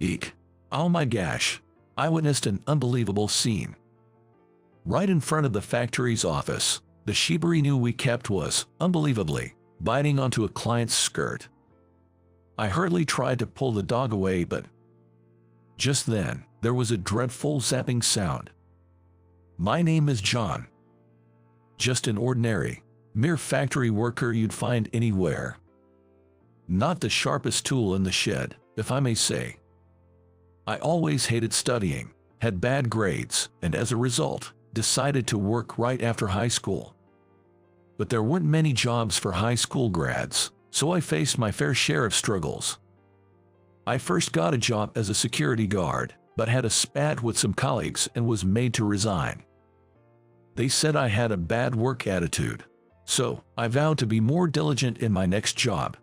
Eek. Oh my gosh. I witnessed an unbelievable scene. Right in front of the factory's office, the Shih Tzu we kept was, unbelievably, biting onto a client's skirt. I hurriedly tried to pull the dog away, but just then, there was a dreadful zapping sound. My name is John. Just an ordinary, mere factory worker you'd find anywhere. Not the sharpest tool in the shed, if I may say. I always hated studying, had bad grades, and as a result, decided to work right after high school. But there weren't many jobs for high school grads, so I faced my fair share of struggles. I first got a job as a security guard, but had a spat with some colleagues and was made to resign. They said I had a bad work attitude, so I vowed to be more diligent in my next job.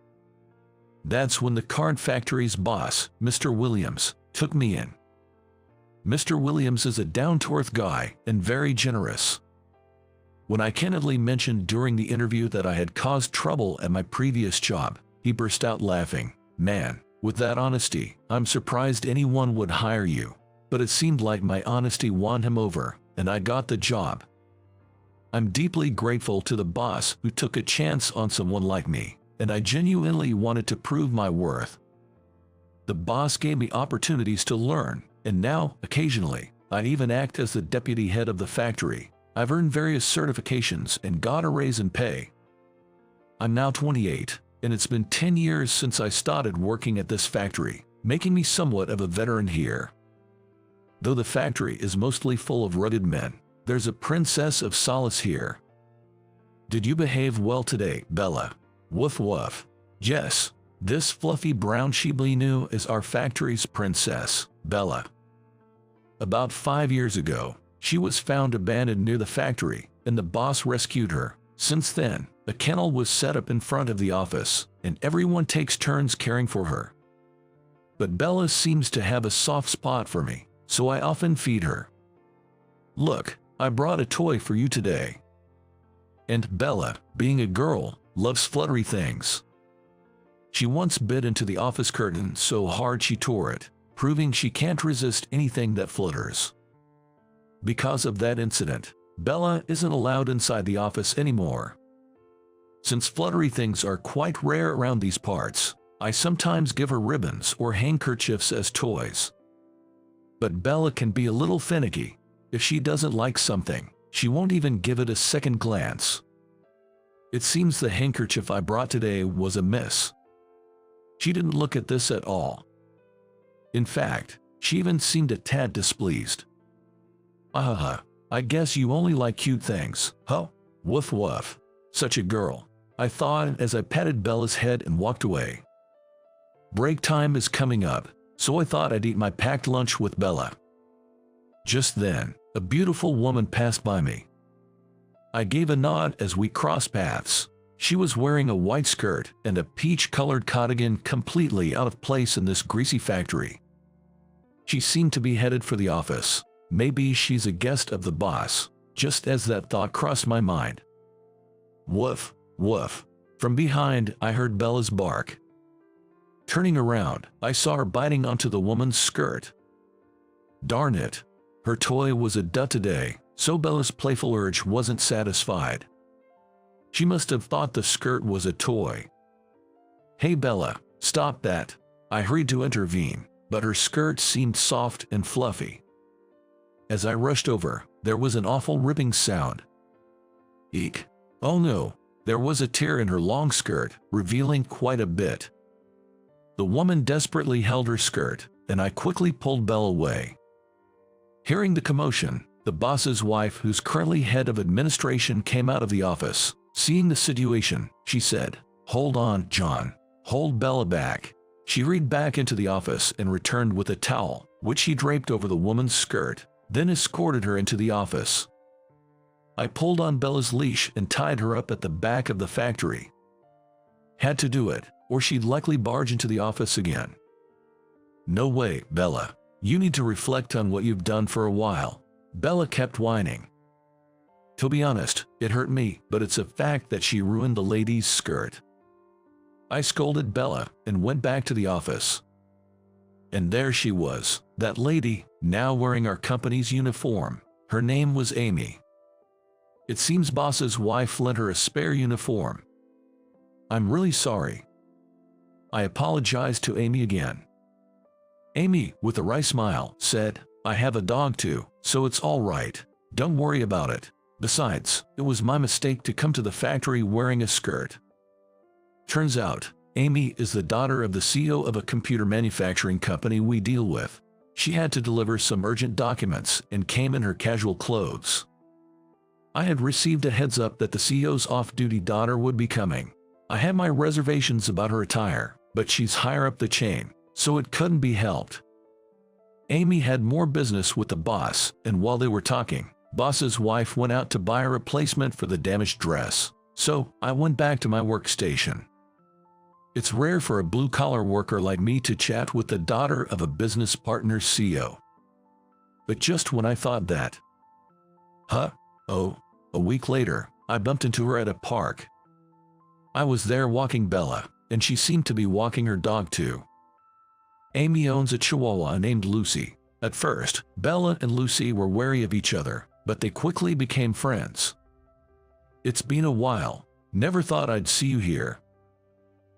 That's when the current factory's boss, Mr. Williams, took me in. Mr. Williams is a down-to-earth guy and very generous. When I candidly mentioned during the interview that I had caused trouble at my previous job, he burst out laughing. Man, with that honesty, I'm surprised anyone would hire you. But it seemed like my honesty won him over, and I got the job. I'm deeply grateful to the boss who took a chance on someone like me, and I genuinely wanted to prove my worth. The boss gave me opportunities to learn, and now, occasionally, I even act as the deputy head of the factory. I've earned various certifications and got a raise in pay. I'm now 28, and it's been 10 years since I started working at this factory, making me somewhat of a veteran here. Though the factory is mostly full of rugged men, there's a princess of solace here. Did you behave well today, Bella? Woof woof. Yes, this fluffy brown Shih Tzu is our factory's princess, Bella. About 5 years ago, she was found abandoned near the factory, and the boss rescued her. Since then, a kennel was set up in front of the office, and everyone takes turns caring for her. But Bella seems to have a soft spot for me, so I often feed her. Look, I brought a toy for you today. And Bella, being a girl, loves fluttery things. She once bit into the office curtain so hard she tore it, proving she can't resist anything that flutters. Because of that incident, Bella isn't allowed inside the office anymore. Since fluttery things are quite rare around these parts, I sometimes give her ribbons or handkerchiefs as toys. But Bella can be a little finicky. If she doesn't like something, she won't even give it a second glance. It seems the handkerchief I brought today was a miss. She didn't look at this at all. In fact, she even seemed a tad displeased. I guess you only like cute things, huh? Woof woof. Such a girl, I thought as I patted Bella's head and walked away. Break time is coming up, so I thought I'd eat my packed lunch with Bella. Just then, a beautiful woman passed by me. I gave a nod as we crossed paths. She was wearing a white skirt and a peach-colored cardigan completely out of place in this greasy factory. She seemed to be headed for the office. Maybe she's a guest of the boss, just as that thought crossed my mind. Woof, woof. From behind, I heard Bella's bark. Turning around, I saw her biting onto the woman's skirt. Darn it. Her toy was a dud today, so Bella's playful urge wasn't satisfied. She must have thought the skirt was a toy. Hey Bella, stop that. I hurried to intervene, but her skirt seemed soft and fluffy. As I rushed over, there was an awful ripping sound. Eek. Oh no, there was a tear in her long skirt, revealing quite a bit. The woman desperately held her skirt, and I quickly pulled Bella away. Hearing the commotion, the boss's wife, who's currently head of administration, came out of the office. Seeing the situation, she said, "Hold on, John. Hold Bella back." She hurried back into the office and returned with a towel, which she draped over the woman's skirt, then escorted her into the office. I pulled on Bella's leash and tied her up at the back of the factory. Had to do it, or she'd likely barge into the office again. No way, Bella. You need to reflect on what you've done for a while. Bella kept whining. To be honest, it hurt me, but it's a fact that she ruined the lady's skirt. I scolded Bella and went back to the office. And there she was, that lady, now wearing our company's uniform. Her name was Amy. It seems boss's wife lent her a spare uniform. I'm really sorry. I apologized to Amy again. Amy, with a wry smile, said, I have a dog too, so it's all right. Don't worry about it. Besides, it was my mistake to come to the factory wearing a skirt. Turns out, Amy is the daughter of the CEO of a computer manufacturing company we deal with. She had to deliver some urgent documents and came in her casual clothes. I had received a heads up that the CEO's off-duty daughter would be coming. I had my reservations about her attire, but she's higher up the chain, so it couldn't be helped. Amy had more business with the boss, and while they were talking, boss's wife went out to buy a replacement for the damaged dress, so I went back to my workstation. It's rare for a blue-collar worker like me to chat with the daughter of a business partner's CEO. But just when I thought that, a week later, I bumped into her at a park. I was there walking Bella, and she seemed to be walking her dog too. Amy owns a Chihuahua named Lucy. At first, Bella and Lucy were wary of each other, but they quickly became friends. It's been a while. Never thought I'd see you here.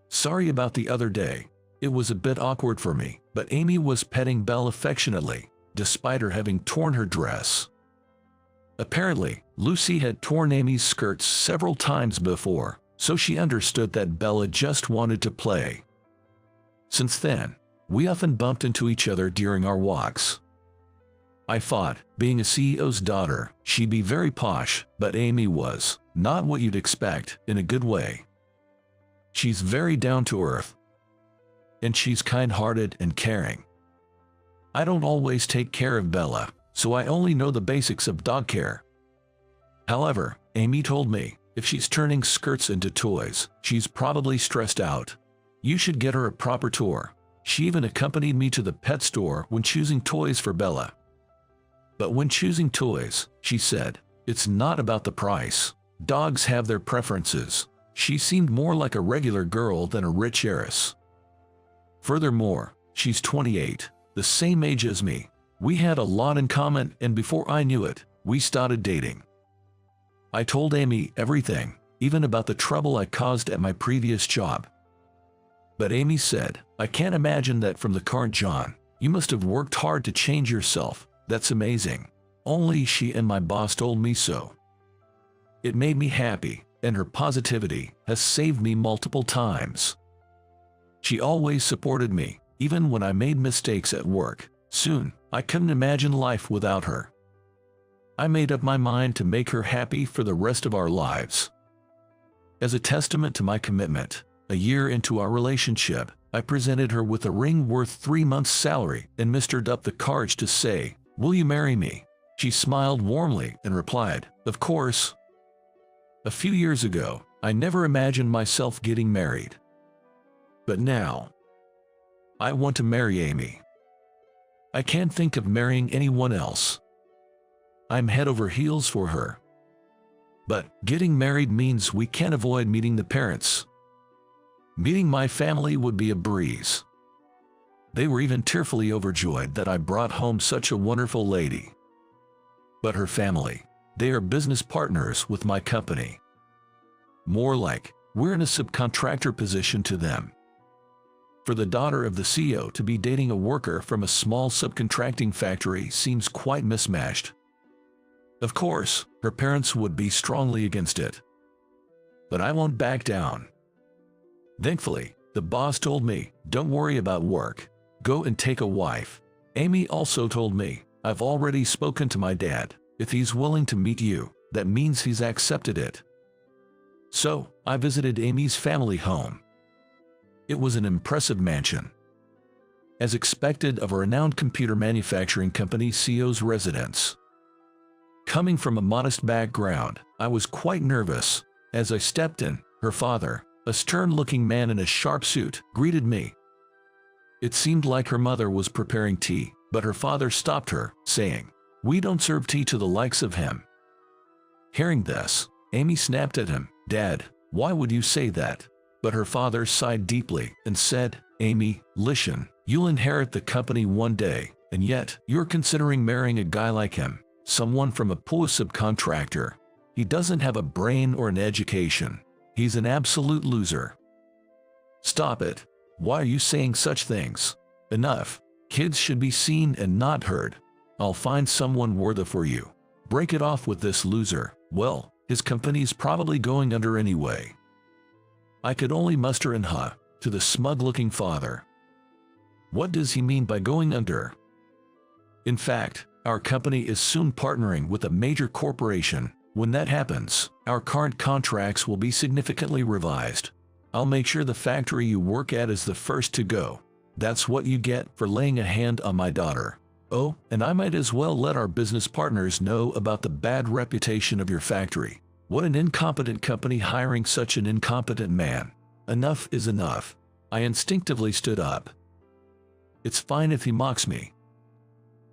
Sorry about the other day. It was a bit awkward for me, but Amy was petting Belle affectionately, despite her having torn her dress. Apparently, Lucy had torn Amy's skirts several times before, so she understood that Bella just wanted to play. Since then, we often bumped into each other during our walks. I thought, being a CEO's daughter, she'd be very posh, but Amy was not what you'd expect, in a good way. She's very down-to-earth, and she's kind-hearted and caring. I don't always take care of Bella, so I only know the basics of dog care. However, Amy told me, if she's turning skirts into toys, she's probably stressed out. You should get her a proper tour. She even accompanied me to the pet store when choosing toys for Bella. But when choosing toys, she said, it's not about the price. Dogs have their preferences. She seemed more like a regular girl than a rich heiress. Furthermore, she's 28, the same age as me. We had a lot in common, and before I knew it, we started dating. I told Amy everything, even about the trouble I caused at my previous job. But Amy said, I can't imagine that from the current John. You must have worked hard to change yourself. That's amazing. Only she and my boss told me so. It made me happy, and her positivity has saved me multiple times. She always supported me, even when I made mistakes at work. Soon, I couldn't imagine life without her. I made up my mind to make her happy for the rest of our lives. As a testament to my commitment, a year into our relationship, I presented her with a ring worth 3 months' salary and mustered up the courage to say, "Will you marry me?" She smiled warmly and replied, "Of course." A few years ago, I never imagined myself getting married. But now, I want to marry Amy. I can't think of marrying anyone else. I'm head over heels for her. But getting married means we can't avoid meeting the parents. Meeting my family would be a breeze. They were even tearfully overjoyed that I brought home such a wonderful lady. But her family, they are business partners with my company. More like, we're in a subcontractor position to them. For the daughter of the CEO to be dating a worker from a small subcontracting factory seems quite mismatched. Of course, her parents would be strongly against it. But I won't back down. Thankfully, the boss told me, don't worry about work. Go and take a wife. Amy also told me, I've already spoken to my dad. If he's willing to meet you, that means he's accepted it. So, I visited Amy's family home. It was an impressive mansion. As expected of a renowned computer manufacturing company CEO's residence. Coming from a modest background, I was quite nervous. As I stepped in, her father, a stern-looking man in a sharp suit, greeted me. It seemed like her mother was preparing tea, but her father stopped her, saying, "We don't serve tea to the likes of him." Hearing this, Amy snapped at him, "Dad, why would you say that?" But her father sighed deeply and said, "Amy, listen, You'll inherit the company one day, and yet you're considering marrying a guy like him, someone from a poor subcontractor. He doesn't have a brain or an education. He's an absolute loser. Stop it. Why are you saying such things? Enough. Kids should be seen and not heard. I'll find someone worthy for you. Break it off with this loser. Well, his company's probably going under anyway. I could only muster an to the smug-looking father. What does he mean by going under? In fact, our company is soon partnering with a major corporation. When that happens, our current contracts will be significantly revised. I'll make sure the factory you work at is the first to go. That's what you get for laying a hand on my daughter. Oh, and I might as well let our business partners know about the bad reputation of your factory. What an incompetent company hiring such an incompetent man. Enough is enough. I instinctively stood up. It's fine if he mocks me,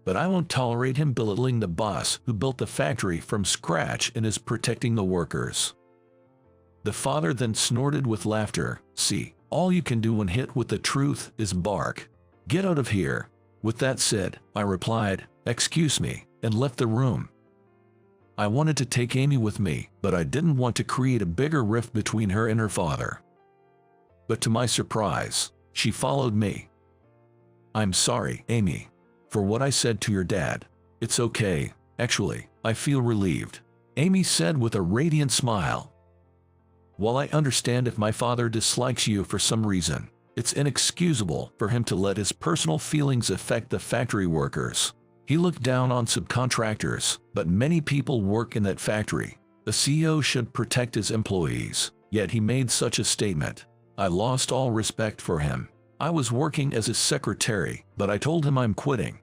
but I won't tolerate him belittling the boss who built the factory from scratch and is protecting the workers. The father then snorted with laughter. See, all you can do when hit with the truth is bark. Get out of here. With that said, I replied, excuse me, and left the room. I wanted to take Amy with me, but I didn't want to create a bigger rift between her and her father. But to my surprise, she followed me. I'm sorry, Amy, for what I said to your dad. It's okay, actually, I feel relieved, Amy said with a radiant smile. While I understand if my father dislikes you for some reason, it's inexcusable for him to let his personal feelings affect the factory workers. He looked down on subcontractors, but many people work in that factory. The CEO should protect his employees, yet he made such a statement. I lost all respect for him. I was working as his secretary, but I told him I'm quitting.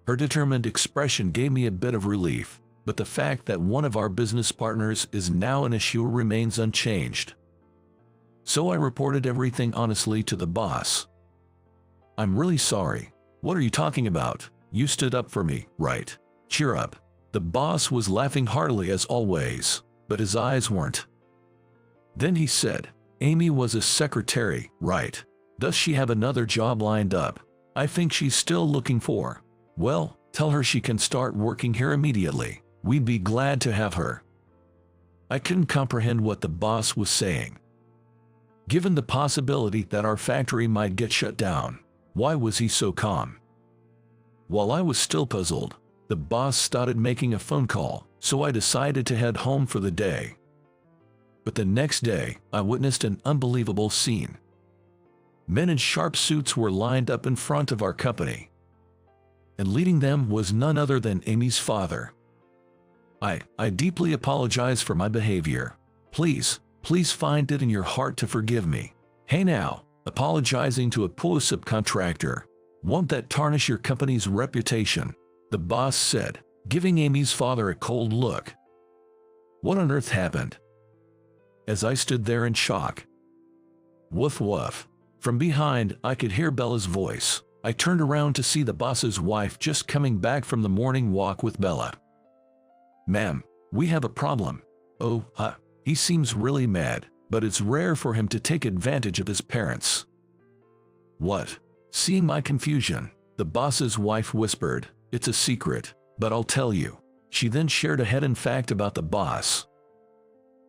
Her determined expression gave me a bit of relief, but the fact that one of our business partners is now an issue remains unchanged. So I reported everything honestly to the boss. I'm really sorry. What are you talking about? You stood up for me, right? Cheer up. The boss was laughing heartily as always, but his eyes weren't. Then he said, Amy was a secretary, right? Does she have another job lined up? I think she's still looking for. Well, tell her she can start working here immediately. We'd be glad to have her. I couldn't comprehend what the boss was saying. Given the possibility that our factory might get shut down, why was he so calm? While I was still puzzled, the boss started making a phone call, so I decided to head home for the day. But the next day, I witnessed an unbelievable scene. Men in sharp suits were lined up in front of our company, and leading them was none other than Amy's father. I deeply apologize for my behavior. Please find it in your heart to forgive me. Hey now, apologizing to a poor subcontractor. Won't that tarnish your company's reputation? The boss said, giving Amy's father a cold look. What on earth happened? As I stood there in shock. Woof woof. From behind, I could hear Bella's voice. I turned around to see the boss's wife just coming back from the morning walk with Bella. Ma'am, we have a problem. Oh, he seems really mad, but it's rare for him to take advantage of his parents. What? Seeing my confusion, the boss's wife whispered, it's a secret, but I'll tell you. She then shared a hidden fact about the boss.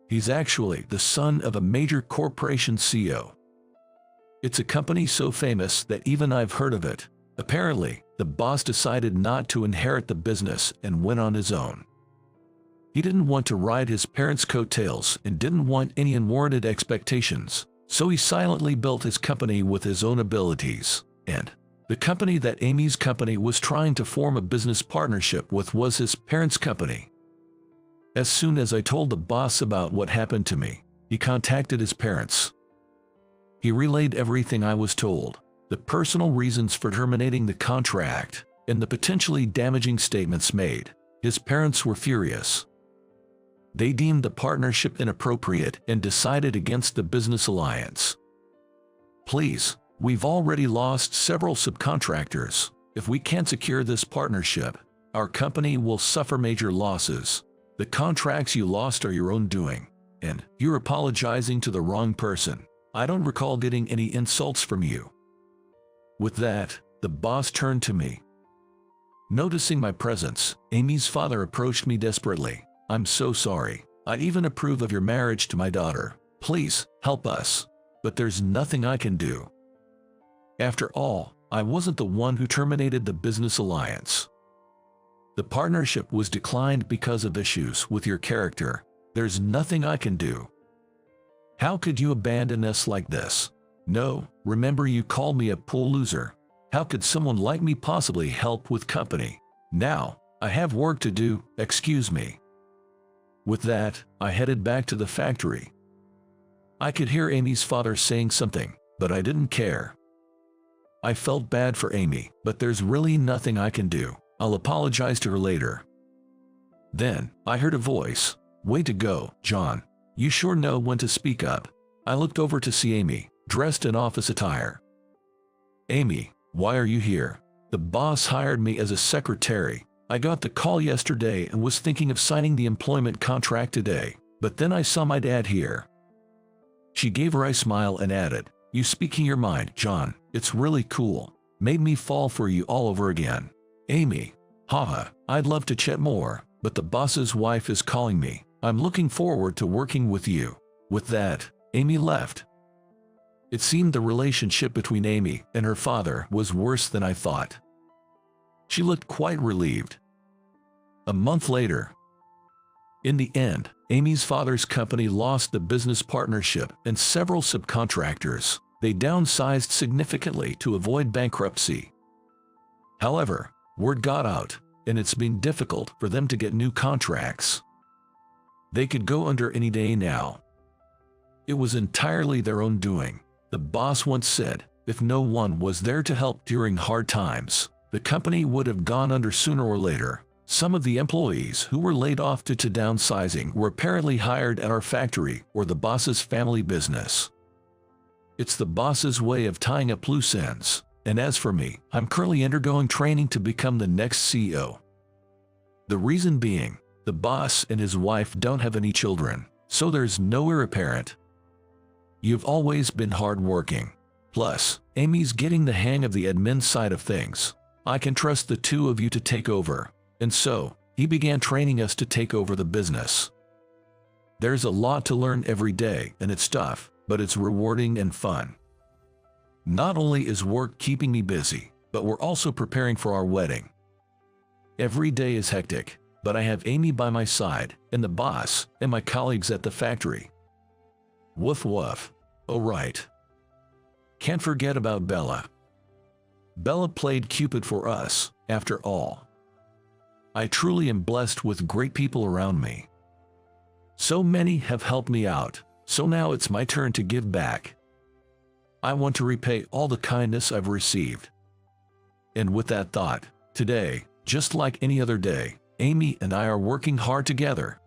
He's actually the son of a major corporation CEO. It's a company so famous that even I've heard of it. Apparently, the boss decided not to inherit the business and went on his own. He didn't want to ride his parents' coattails and didn't want any unwarranted expectations, so he silently built his company with his own abilities. And the company that Amy's company was trying to form a business partnership with was his parents' company. As soon as I told the boss about what happened to me, he contacted his parents. He relayed everything I was told, the personal reasons for terminating the contract, and the potentially damaging statements made. His parents were furious. They deemed the partnership inappropriate and decided against the business alliance. Please, we've already lost several subcontractors. If we can't secure this partnership, our company will suffer major losses. The contracts you lost are your own doing, and you're apologizing to the wrong person. I don't recall getting any insults from you. With that, the boss turned to me. Noticing my presence, Amy's father approached me desperately. "I'm so sorry. I even approve of your marriage to my daughter. Please, help us. But there's nothing I can do. After all, I wasn't the one who terminated the business alliance. The partnership was declined because of issues with your character. There's nothing I can do. How could you abandon us like this? No, remember you called me a poor loser. How could someone like me possibly help with company? Now, I have work to do, excuse me." With that, I headed back to the factory. I could hear Amy's father saying something, but I didn't care. I felt bad for Amy, but there's really nothing I can do. I'll apologize to her later. Then, I heard a voice. "Way to go, John. You sure know when to speak up." I looked over to see Amy, dressed in office attire. "Amy, why are you here?" "The boss hired me as a secretary. I got the call yesterday and was thinking of signing the employment contract today, but then I saw my dad here." She gave her a smile and added, "You speaking your mind, John. It's really cool. Made me fall for you all over again." "Amy, haha, I'd love to chat more, but the boss's wife is calling me. I'm looking forward to working with you." With that, Amy left. It seemed the relationship between Amy and her father was worse than I thought. She looked quite relieved. A month later. In the end, Amy's father's company lost the business partnership and several subcontractors. They downsized significantly to avoid bankruptcy. However, word got out, and it's been difficult for them to get new contracts. They could go under any day now. It was entirely their own doing. The boss once said, if no one was there to help during hard times, the company would have gone under sooner or later. Some of the employees who were laid off due to downsizing were apparently hired at our factory or the boss's family business. It's the boss's way of tying up loose ends. And as for me, I'm currently undergoing training to become the next CEO. The reason being, the boss and his wife don't have any children, so there's no heir apparent. You've always been hardworking. Plus, Amy's getting the hang of the admin side of things. I can trust the two of you to take over. And so, he began training us to take over the business. There's a lot to learn every day, and it's tough, but it's rewarding and fun. Not only is work keeping me busy, but we're also preparing for our wedding. Every day is hectic, but I have Amy by my side, and the boss, and my colleagues at the factory. Woof woof. Oh right. Can't forget about Bella. Bella played Cupid for us, after all. I truly am blessed with great people around me. So many have helped me out, so now it's my turn to give back. I want to repay all the kindness I've received. And with that thought, today, just like any other day, Amy and I are working hard together,